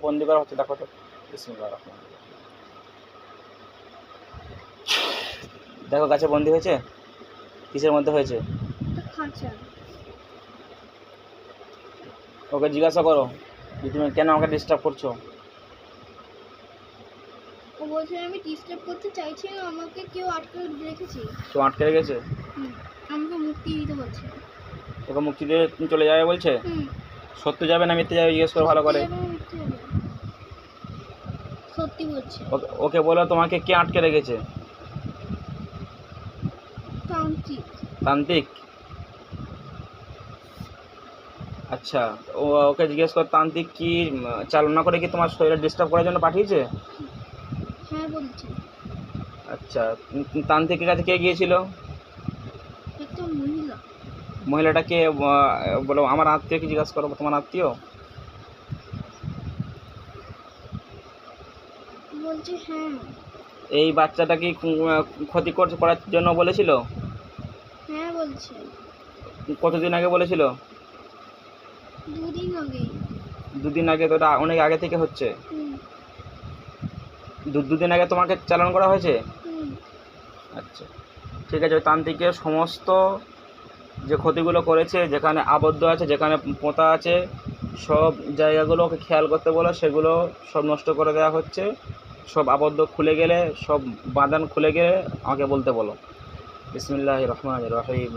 বন্দি করা হচ্ছে, দেখো তো। বিসমিল্লাহির রহমানির রহিম। দেখো গাছে বন্দি হয়েছে, কিসের মধ্যে হয়েছে? ওকে জিজ্ঞাসা করো যে তুমি কেন আমাকে ডিস্টার্ব করছো। ও বলছে আমি ডিস্টার্ব করতে চাইছি না, আমাকে কেউ আটকে রেখেছে। কেউ আটকে রেখেছে? আমাকে মুক্তি দিতে বলছে। ওকে মুক্তি দিয়ে তুমি চলে যাবে বলছে? সত্যি যাবে না মিথ্যে যাবে জিজ্ঞেস করো ভালো করে। সত্যি বলছে। ওকে বলো তোমাকে কে আটকে রেখেছে? তান্ত্রিক। তান্ত্রিক? আচ্ছা, ওকে জিজ্ঞেস কর তান্ত্রিক কি চালনা করে কি তোমার শরীরে ডিস্টার্ব করার জন্য পাঠিয়েছে? হ্যাঁ বলছে। আচ্ছা, তান্ত্রিকের কাছে কে গিয়েছিল? একটা মহিলা। মহিলাটাকে বলো আমার আত্মীয়কে জিজ্ঞাসা করো, তোমার আত্মীয়? বলছে হ্যাঁ। এই বাচ্চাটা কি ক্ষতি করার জন্য বলেছিল? হ্যাঁ বলছে। কতদিন আগে বলেছিল? 2 দিন আগে। 2 দিন আগে? তো অনেক আগে থেকে হচ্ছে। 2 দিন আগে তোমাকে চালান করা হয়েছে? আচ্ছা ঠিক আছে। ওই তান্ত্রিকের সমস্ত যে ক্ষতিগুলো করেছে, যেখানে আবদ্ধ আছে, যেখানে পোঁতা আছে, সব জায়গাগুলো ওকে খেয়াল করতে বলো, সেগুলো সব নষ্ট করে দেওয়া হচ্ছে। সব আবদ্ধ খুলে গেলে, সব বাঁধান খুলে গেলে আমাকে বলতে বলো। বিসমিল্লাহির রহমানির রহিম।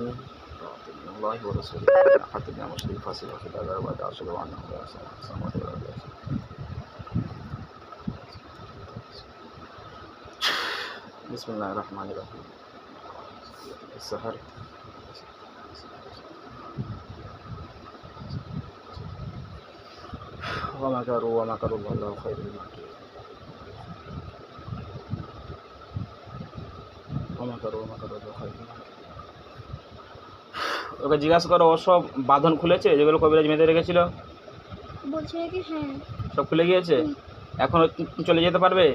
বিসমিল্লাহির রহমানির রহিম। السحر ومكروا والله خير الماكرين ومكروا الله خير الماكرين। ওকে জিজ্ঞাসা করো ও সব বাঁধন খুলেছে যেগুলো কবিরাজ বেঁধে রেখেছিল? বলছে কি হ্যাঁ সব খুলে গিয়েছে। এখন চলে যেতে পারবে?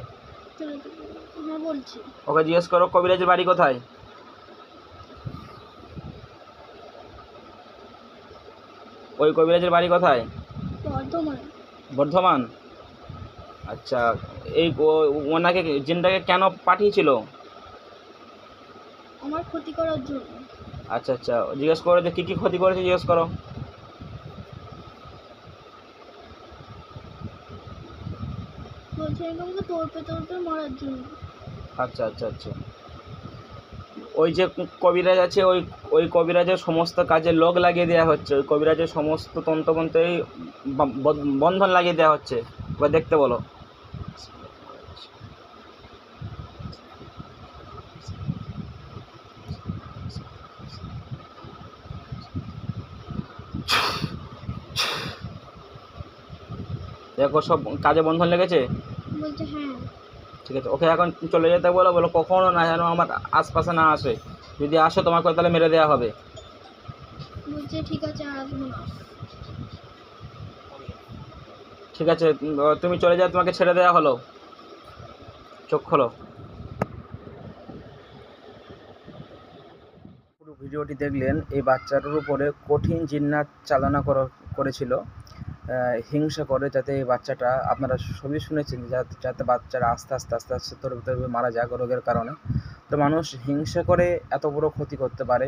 হ্যাঁ বলছে। ওকে জিজ্ঞেস করো কবিরাজের বাড়ি কোথায়? ওই কবিরাজের বাড়ি কোথায়? বর্ধমান। বর্ধমান? আচ্ছা, এই ওনাকে জিনটাকে কেন পাঠিয়েছিল? আমার ক্ষতি করার জন্য। আচ্ছা আচ্ছা, জিজ্ঞেস করো যে কী কী ক্ষতি করেছে, জিজ্ঞেস করো। বলছে আমাকে তোড়পে মারার জন্য। আচ্ছা আচ্ছা আচ্ছা, ওই যে কবিরাজ আছে, ওই কবিরাজের সমস্ত কাজে লোক লাগিয়ে দেওয়া হচ্ছে, ওই কবিরাজের সমস্ত তন্ত্রমন্ত্রেই বন্ধন লাগিয়ে দেওয়া হচ্ছে। এবার দেখতে বলো। দেখো সব কাজে বন্ধন লেগেছে। বলছে হ্যাঁ। ঠিক আছে, ওকে এখন চলে যেতে বলো, বলো কখনো না যেন আমার আশপাশে না আসে, যদি আসো তোমাকে তাহলে মেরে দেওয়া হবে। বলছে ঠিক আছে আর আসবো না। ঠিক আছে, তুমি চলে যাও, তোমাকে ছেড়ে দেওয়া হলো। চোখ খোলো। পুরো ভিডিওটি দেখলেন। এই বাচ্চাটার উপরে কঠিন জিন্নাত চালনা করেছিল, হিংসা করে, যাতে এই বাচ্চাটা, আপনারা সবই শুনেছেন, যাতে বাচ্চারা আস্তে আস্তে আস্তে আস্তে তরবে মারা যায় রোগের কারণে। তো মানুষ হিংসা করে এত বড় ক্ষতি করতে পারে,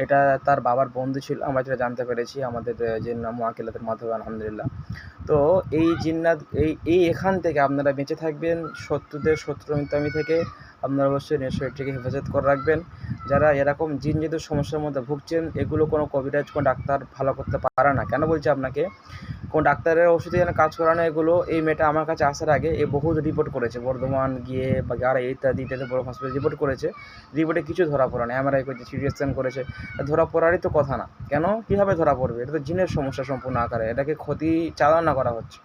এটা তার বাবার বন্ধু ছিল, আমরা যেটা জানতে পেরেছি আমাদের জিন্না মুআক্কিলাতের মাধ্যমে, আলহামদুলিল্লাহ। তো এই জিন্নাত এখান থেকে আপনারা বেঁচে থাকবেন, শত্রুদের শত্রুমিতামি থেকে আপনারা অবশ্যই শরীরটিকে হেফাজত করে রাখবেন। যারা এরকম জিনজাত সমস্যার মধ্যে ভুগছেন, এগুলো কোনো কবিরাজ, কোনো ডাক্তার ভালো করতে পারে না। কেন বলছি আপনাকে, কোনো ডাক্তারের ওষুধে যেন কাজ করে না এগুলো। এই মেয়েটা আমার কাছে আসার আগে এ বহু রিপোর্ট করেছে, বর্ধমান গিয়ে বা গাড়া ইত্যাদি ইত্যাদি বড় হসপিটাল রিপোর্ট করেছে। রিপোর্টে কিছু ধরা পড়ে না, এমআরআই করেছে, সিটি স্ক্যান করেছে, ধরা পড়ারই তো কথা না। কেন, কীভাবে ধরা পড়বে? এটা তো জিনের সমস্যা সম্পূর্ণ আকারে, এটাকে ক্ষতি চালনা করা হচ্ছে।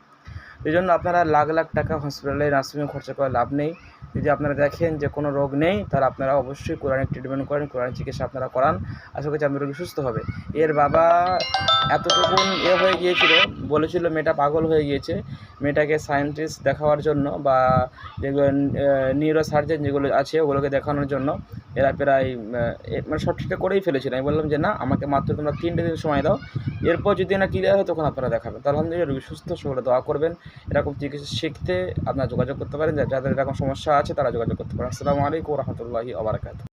এই জন্য আপনারা লাখ লাখ টাকা হসপিটালে নার্সিংয়ে খরচা করে লাভ নেই। যদি আপনারা দেখেন যে কোনো রোগ নেই, তাহলে আপনারা অবশ্যই কোরআনিক ট্রিটমেন্ট করেন, কোরআনিক চিকিৎসা আপনারা করান। আশা করছি আপনার রোগী সুস্থ হবে। এর বাবা এতটুকুন হয়ে গিয়েছিল, বলেছিল মেয়েটা পাগল হয়ে গিয়েছে, মেয়েটাকে সায়েন্টিস্ট দেখাওয়ার জন্য বা যেগুলো নিউরো সার্জন যেগুলো আছে ওগুলোকে দেখানোর জন্য এরা প্রায় মানে সব ঠিকঠাক করেই ফেলেছিল। আমি বললাম যে না, আমাকে মাত্র তোমরা 3টে দিন সময় দাও, এরপর যদি না ক্লিয়ার হয় তখন আপনারা দেখাবেন। তো আলহামদুলিল্লাহ রোগী সুস্থ, সকলে দোয়া করবেন। এরকম চিকিৎসা শিখতে আপনারা যোগাযোগ করতে পারেন। যাদের এরকম সমস্যা আছে তারা যোগাযোগ করতে পারেন। আসসালামু আলাইকুম ওয়া রাহমাতুল্লাহি ওয়া বারাকাতুহু।